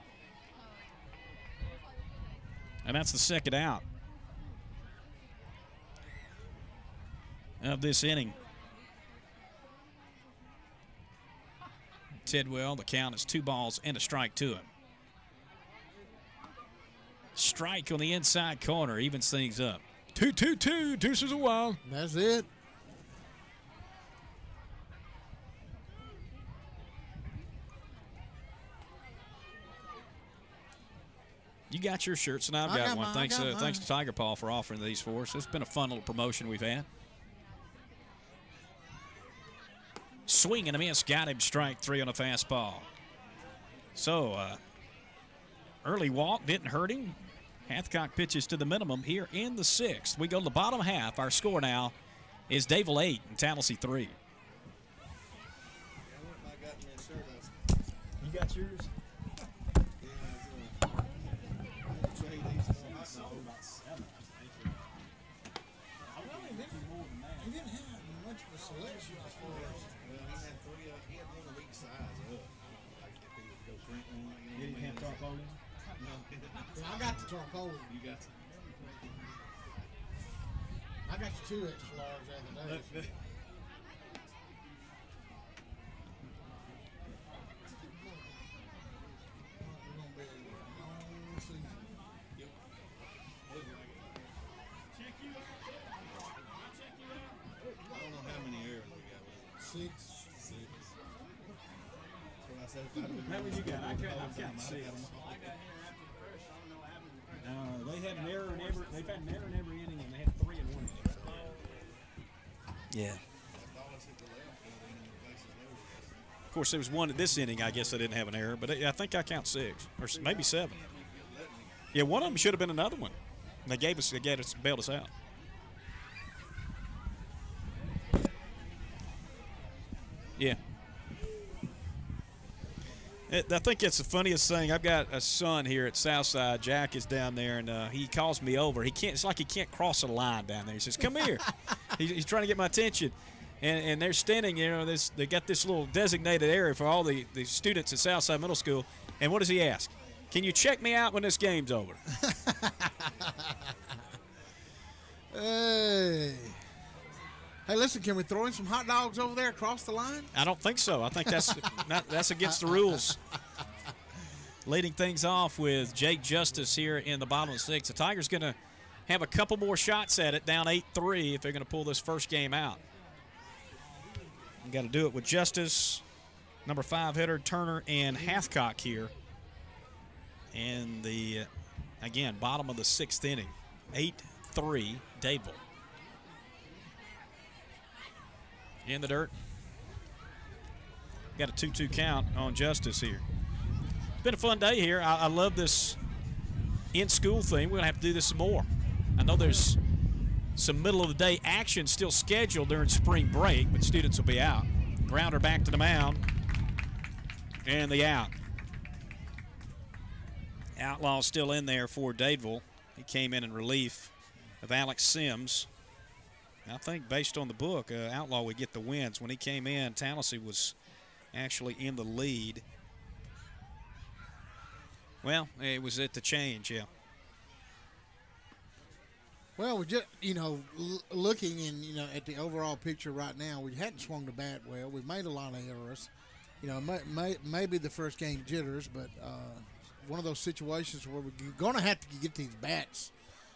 And that's the second out of this inning. Tidwell, the count is 2 balls and a strike to him. Strike on the inside corner, evens things up. 2-2-2, deuces a wild.
That's it.
You got your shirts, and I've got one. Thanks to Tiger Paw for offering these for us. It's been a fun little promotion we've had. Swing and a miss, got him, strike 3 on a fastball. So, early walk didn't hurt him. Hathcock pitches to the minimum here in the 6th. We go to the bottom half. Our score now is Dadeville 8 and Tallassee 3.
You got yours?
He didn't have much of a selection as far as.
He had one of each size up. Like if he would go drink one.
You didn't have tarpaulin?
No.
Yeah, I got the tarpaulin.
You got to.
I got the 2 extra large the other day.
I don't know how many errors we got.
6.
That's what I said. If I'd been
How many you got? I've got 6. They had an error in every. They've had an error in every inning, and they had 3 in one inning.
Yeah. Of course, there was one at this inning. I guess I didn't have an error, but I think I count 6 or maybe 7. Yeah, one of them should have been another one. They bailed us out. Yeah. I think it's the funniest thing. I've got a son here at Southside. Jack is down there, and he calls me over. He can't. It's like he can't cross a line down there. He says, "Come here." He's trying to get my attention, and they're standing. You know, they got this little designated area for all the students at Southside Middle School. And what does he ask? Can you check me out when this game's over?
Hey, listen, can we throw in some hot dogs over there across the line?
I don't think so. I think that's against the rules. Leading things off with Jake Justice here in the bottom of the 6th. The Tigers going to have a couple more shots at it, down 8-3 if they're going to pull this first game out. You got to do it with Justice, number 5 hitter Turner, and Hathcock here. And the, again, bottom of the 6th inning, 8-3 Dadeville. In the dirt. Got a 2-2 count on Justice here. It's been a fun day here. I love this in-school thing. We're going to have to do this some more. I know there's some middle-of-the-day action still scheduled during spring break, but students will be out. Grounder back to the mound. And the out. Outlaw still in there for Dadeville. He came in relief of Alex Sims. I think based on the book, Outlaw would get the wins. When he came in, Tallassee was actually in the lead. Well, it was at the change, yeah.
Well, we just, looking in, at the overall picture right now, we hadn't swung the bat well. We've made a lot of errors. Maybe the first game jitters, but one of those situations where we're going to have to get these bats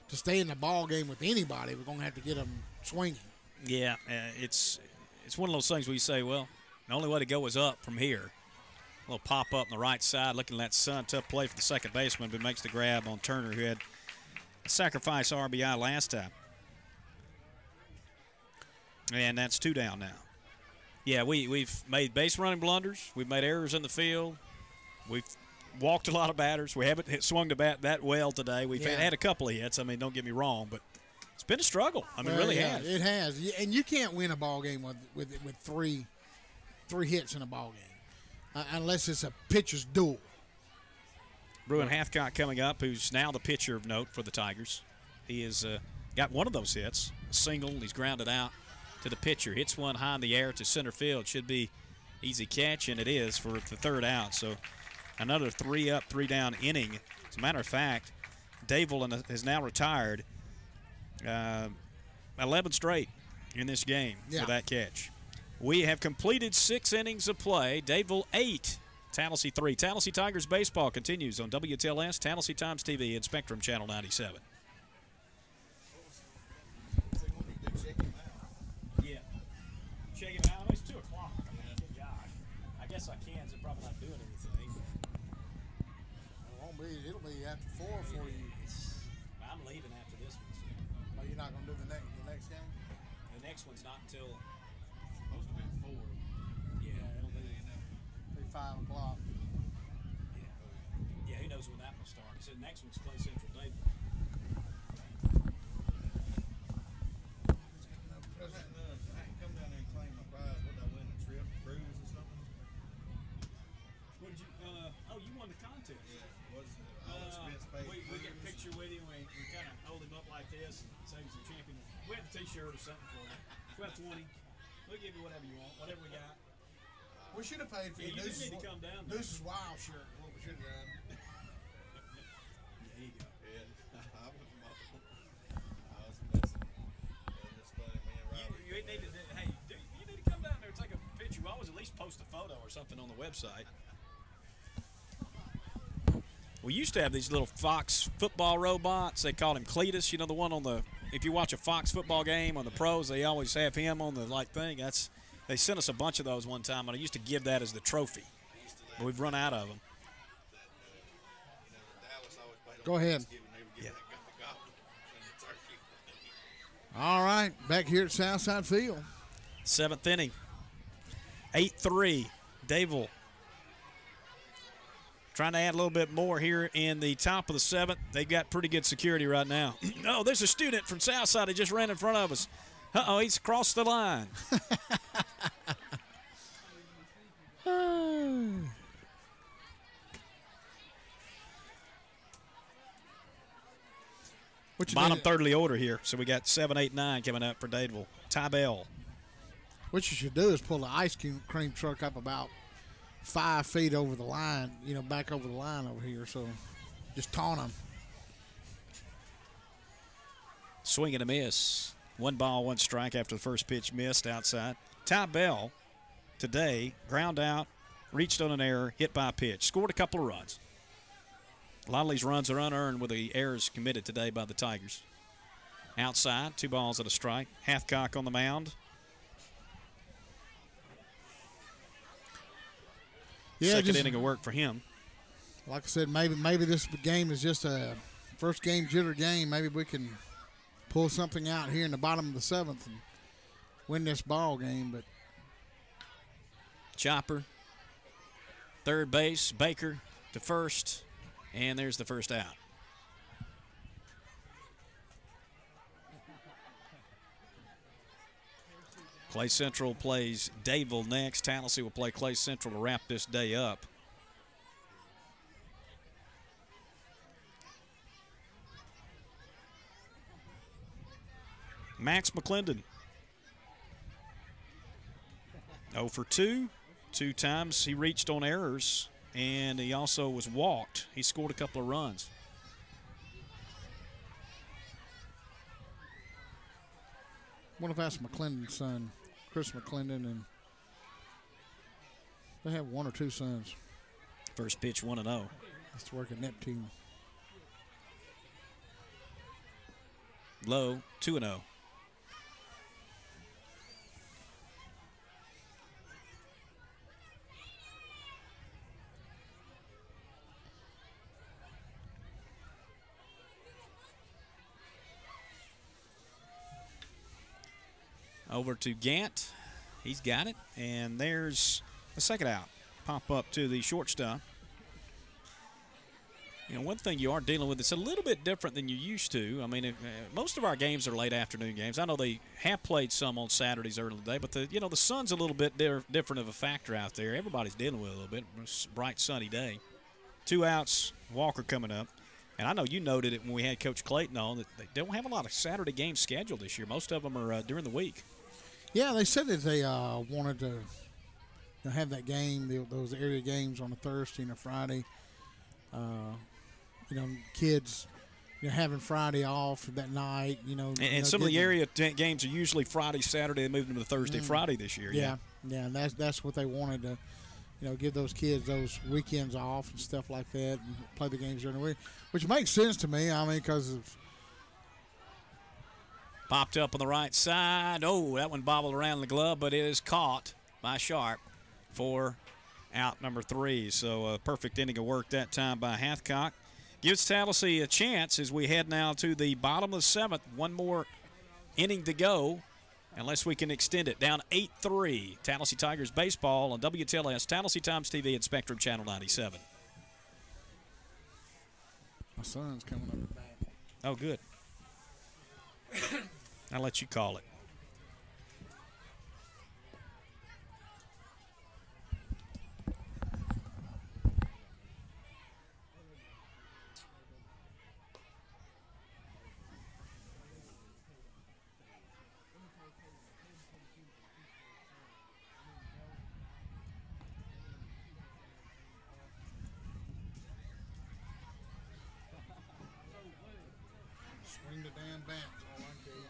to stay in the ball game with anybody. We're going to have to get them swinging.
Yeah, it's one of those things where you say, well, the only way to go is up from here. A little pop up on the right side, looking at that sun. Tough play for the second baseman, but makes the grab on Turner, who had a sacrifice RBI last time. And that's 2 down now. Yeah, we've made base running blunders. We've made errors in the field. We've walked a lot of batters. We haven't swung the bat that well today. We've had a couple of hits. I mean, don't get me wrong, but it's been a struggle. I mean, it really has.
It has. And you can't win a ball game with three hits in a ball game unless it's a pitcher's duel.
Bruin Hathcock coming up, who's now the pitcher of note for the Tigers. He has got one of those hits, a single. He's grounded out to the pitcher. Hits one high in the air to center field. Should be easy catch, and it is for the 3rd out. So another 3 up, 3 down inning. As a matter of fact, Davil has now retired 11 straight in this game for that catch. We have completed 6 innings of play. Davil 8, Tallassee 3. Tallassee Tigers baseball continues on WTLS, Tallassee Times TV, and Spectrum Channel 97. Yeah. Check him out. It's 2 o'clock. Gosh. I guess I can. So probably not doing anything.
It'll be after 4 for you.
I'm leaving after this one. So.
Oh, you're not going to do the next game?
The next one's not until
Supposed to be 4.
it'll
Be 5 o'clock.
Yeah, who knows when that will start. So the next one's Clay Central Day.
I can come down there and claim my prize. What did I win? A trip, cruise or something?
What did you? You won the contest.
Yeah. What's it? All expense paid.
We get a picture with him. We kind of hold him up like this and say he's a champion. We have a T-shirt or something for him. 1220. We'll give you whatever you want, whatever we got.
We should have paid for
Yeah,
your
you do need to come down there.
Deuce's Wild shirt. What we should have done.
There you go.
Yeah. I was messing. It's funny, man.
You need to, you need to come down there and take a picture. We always at least post a photo or something on the website. We used to have these little Fox football robots. They called him Cletus. You know, the one on the, if you watch a Fox football game on the pros, they always have him on the thing. They sent us a bunch of those one time, and I used to give that as the trophy. But we've run out of them.
Go ahead.
Yeah.
All right, back here at Southside Field.
7th inning. 8-3. Davil trying to add a little bit more here in the top of the 7th. They got pretty good security right now. Oh, there's a student from Southside that just ran in front of us. Uh-oh, he's crossed the line. Bottom third of the order here. So we got 7, 8, 9 coming up for Dadeville. Ty Bell.
What you should do is pull the ice cream truck up about 5 feet over the line, back over the line over here. So just taunt them.
Swing and a miss. 1 ball, 1 strike after the first pitch missed outside. Ty Bell today, ground out, reached on an error, hit by a pitch, scored a couple of runs. A lot of these runs are unearned with the errors committed today by the Tigers. Outside, 2 balls and a strike. Hathcock on the mound.
Yeah,
Second inning of work for him.
Like I said, maybe this game is just a first game jitter game. Maybe we can pull something out here in the bottom of the 7th and win this ball game. But
Chopper, third base, Baker to first, and there's the first out. Clay Central plays Dadeville next. Tallassee will play Clay Central to wrap this day up. Max McClendon. 0 for 2. 2 times he reached on errors, and he also was walked. He scored a couple of runs.
What if that's McClendon's son, Chris McClendon, and they have 1 or 2 sons.
First pitch 1-0.
Used to work at Neptune.
Low 2-0. Over to Gant. He's got it. And there's the second out. Pop up to the shortstop. You know, one thing you are dealing with, it's a little bit different than you used to. I mean, most of our games are late afternoon games. I know they have played some on Saturdays early in the day, but the sun's a little bit different of a factor out there. Everybody's dealing with it a little bit. It's a bright, sunny day. 2 outs, Walker coming up. And I know you noted it when we had Coach Clayton on that they don't have a lot of Saturday games scheduled this year. Most of them are during the week.
Yeah, they said that they wanted to have that game, those area games on a Thursday and a Friday. Kids having Friday off that night.
And some of the area games are usually Friday, Saturday. They moved them to Thursday, Friday this year.
Yeah, and that's what they wanted to, give those kids those weekends off and stuff like that, and play the games during the week, which makes sense to me. I mean, because of
popped up on the right side. Oh, that one bobbled around the glove, but it is caught by Sharp for out number 3. So a perfect inning of work that time by Hathcock. Gives Tallassee a chance as we head now to the bottom of the 7th. One more inning to go, unless we can extend it. Down 8-3. Tallassee Tigers baseball on WTLS, Tallassee Times TV, and Spectrum Channel 97.
My son's coming up the back.
Oh, good. I'll let you call it.
Swing the damn bat. All I tell you.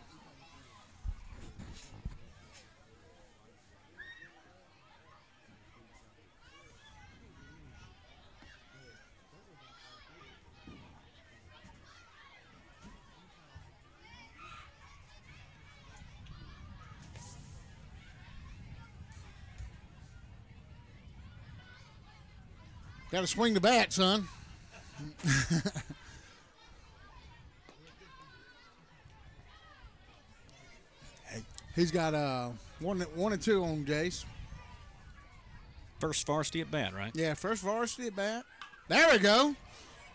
Got to swing the bat, son. He's got 1 and 2 on Jace.
First varsity at bat, right?
Yeah, first varsity at bat. There we go.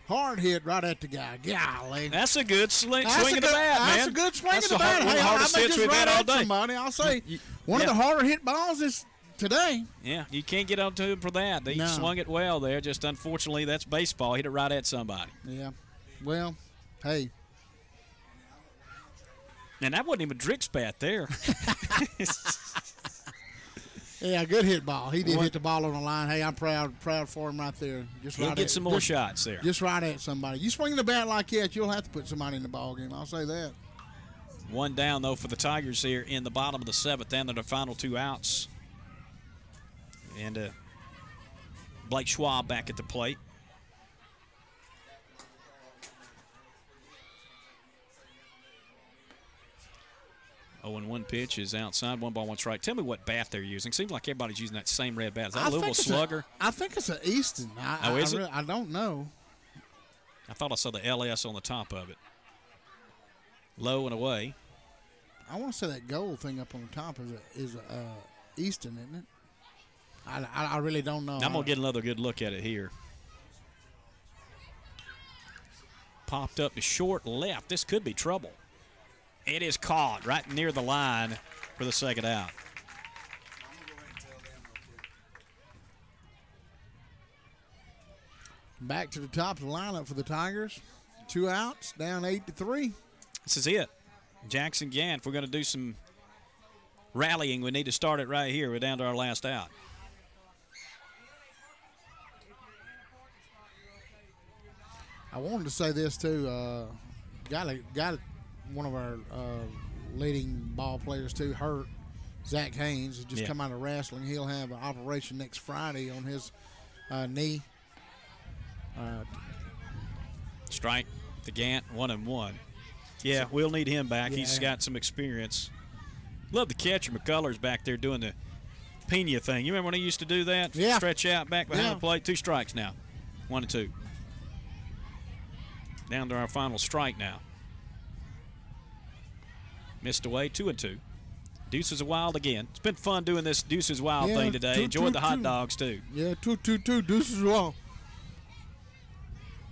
Hard hit right at the guy. Golly.
That's a good swing of the bat, man.
That's a good swing of the bat.
One of the hardest hits we've had all day.
Somebody, I'll say one of the harder hit balls is today.
Yeah, you can't get up to him for that. He swung it well there. Just unfortunately, that's baseball. Hit it right at somebody.
Yeah. Well, hey.
And that wasn't even Drick's bat there.
Yeah, good hit ball. He did hit the ball on the line. Hey, I'm proud for him right there.
He'll get some more shots there.
Just right at somebody. You swing the bat like that, you'll have to put somebody in the ball game. I'll say that.
1 down, though, for the Tigers here in the bottom of the 7th, down to their final 2 outs. And Blake Schwab back at the plate. 0-1 pitch is outside. 1 ball, 1 strike. Tell me what bat they're using. Seems like everybody's using that same red bat. Is that a Louisville Slugger?
I think it's an Easton.
Is it?
I don't know.
I thought I saw the LS on the top of it. Low and away.
I want to say that gold thing up on the top is Easton, isn't it? I really don't know.
I'm going to get another good look at it here. Popped up to short left. This could be trouble. It is caught right near the line for the second out.
Back to the top of the lineup for the Tigers. 2 outs, down 8-3.
This is it. Jackson Gant, if we're going to do some rallying, we need to start it right here. We're down to our last out.
I wanted to say this too. Got one of our leading ball players too hurt. Zach Haynes has just come out of wrestling. He'll have an operation next Friday on his knee.
Strike to Gant, 1-1. Yeah, we'll need him back.
Yeah.
He's got some experience. Love the catcher. McCullers back there doing the Pena thing. You remember when he used to do that?
Yeah.
Stretch out back behind the plate. 2 strikes now. 1-2. Down to our final strike now. Missed away, 2-2. Deuces of Wild again. It's been fun doing this Deuces Wild thing today. Enjoyed the hot dogs too.
Yeah, 2-2-2 Deuces Wild.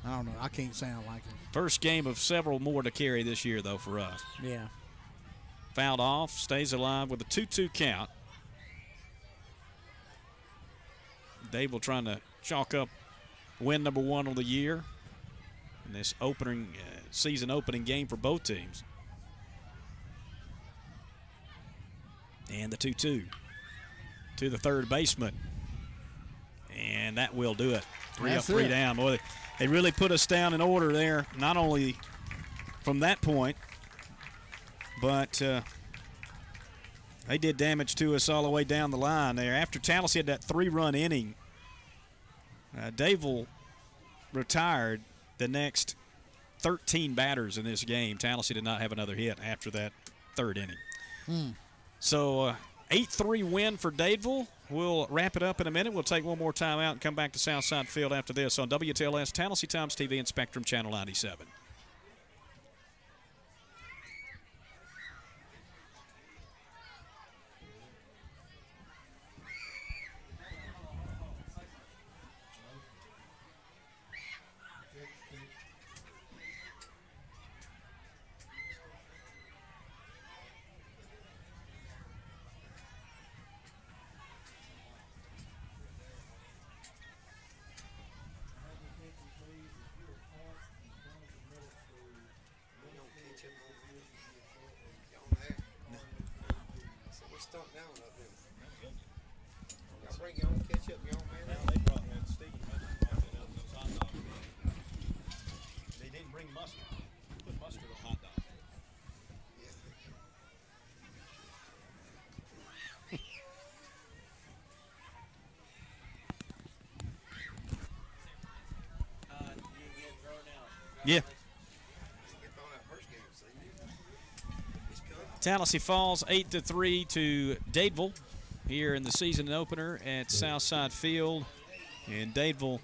I don't know. I can't sound like him.
First game of several more to carry this year though for us.
Yeah.
Fouled off, stays alive with a 2-2 count. Dave will trying to chalk up win number 1 of the year in this opening season opening game for both teams. And the 2-2 to the third baseman. And that will do it. 3 up, 3 down. Boy, they really put us down in order there, not only from that point, but they did damage to us all the way down the line there. After Tallassee had that 3-run inning, Dave retired the next 13 batters in this game. Tallassee did not have another hit after that 3rd inning. So 8-3 win for Dadeville. We'll wrap it up in a minute. We'll take one more time out and come back to Southside Field after this on WTLS, Tallassee Times TV, and Spectrum Channel 97. Yeah. Tallassee falls 8-3 to Dadeville here in the season opener at Southside Field. And Dadeville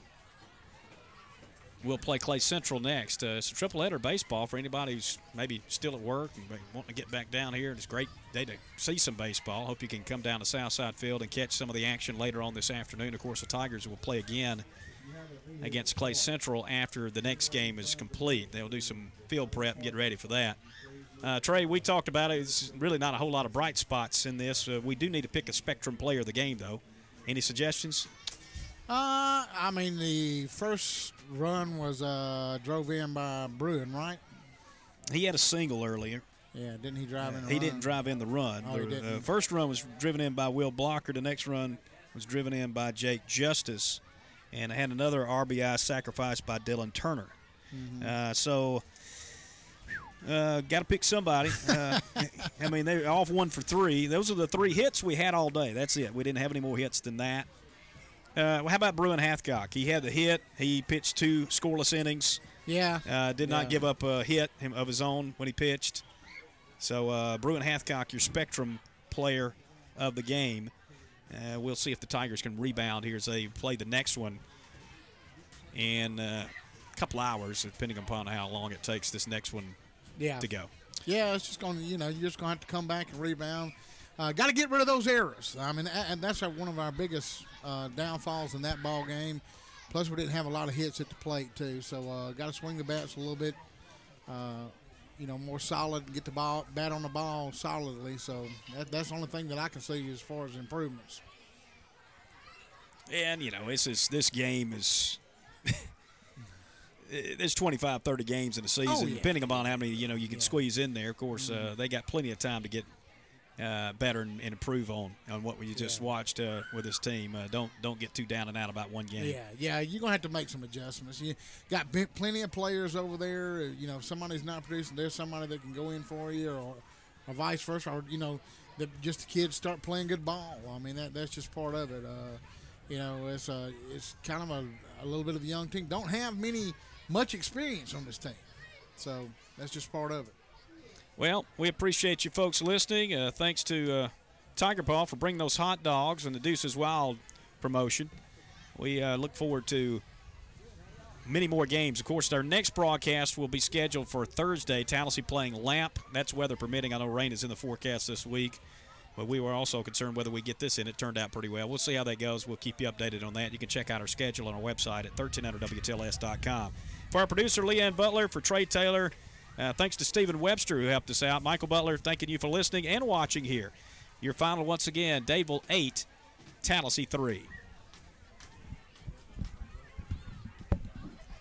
will play Clay Central next. It's a triple-header baseball for anybody who's maybe still at work and wanting to get back down here. It's a great day to see some baseball. Hope you can come down to Southside Field and catch some of the action later on this afternoon. Of course, the Tigers will play again against Clay Central after the next game is complete. They'll do some field prep and get ready for that. Trey, we talked about it. It's really not a whole lot of bright spots in this. We do need to pick a Spectrum player of the game, though. Any suggestions?
I mean, the first run was drove in by Bruin, right?
He had a single earlier.
Yeah, didn't he drive in the
He
run?
didn't drive in the run.
Oh, he didn't.
The first run was driven in by Will Blocker. The next run was driven in by Jake Justice. And I had another RBI sacrifice by Dylan Turner. So got to pick somebody. I mean, they're off 1 for 3. Those are the 3 hits we had all day. That's it. We didn't have any more hits than that. Well, how about Bruin Hathcock? He had the hit. He pitched 2 scoreless innings.
Yeah.
Did not give up a hit of his own when he pitched. So Bruin Hathcock, your Spectrum player of the game. We'll see if the Tigers can rebound here as they play the next one in a couple hours, depending upon how long it takes this next one to go.
Yeah, it's just going to, you're just going to have to come back and rebound. Got to get rid of those errors. I mean, and that's one of our biggest downfalls in that ball game. Plus, we didn't have a lot of hits at the plate, too. So, got to swing the bats a little bit, more solid and get the bat on the ball solidly. So, that's the only thing that I can see as far as improvements.
And, this game is there's 25, 30 games in the season,
Oh, yeah.
depending upon how many you can squeeze in there. Of course, they got plenty of time to get better and improve on what we just watched with this team. Don't get too down and out about one game.
Yeah, you're gonna have to make some adjustments. You got plenty of players over there. If somebody's not producing, there's somebody that can go in for you, or vice versa. Or just the kids start playing good ball. I mean, that's just part of it. It's kind of a little bit of a young team. Don't have much experience on this team, so that's just part of it.
Well, we appreciate you folks listening. Thanks to Tiger Paw for bringing those hot dogs and the Deuces Wild promotion. We look forward to many more games. Of course, our next broadcast will be scheduled for Thursday. Tallassee playing Lamp. That's weather permitting. I know rain is in the forecast this week, but we were also concerned whether we get this in. It turned out pretty well. We'll see how that goes. We'll keep you updated on that. You can check out our schedule on our website at 1300WTLS.com. For our producer, Leanne Butler, for Trey Taylor, thanks to Stephen Webster who helped us out. Michael Butler, thanking you for listening and watching here. Your final once again, Dadeville 8, Tallassee 3.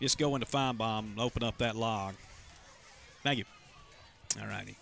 Just go into Feinbaum and open up that log. Thank you. All righty.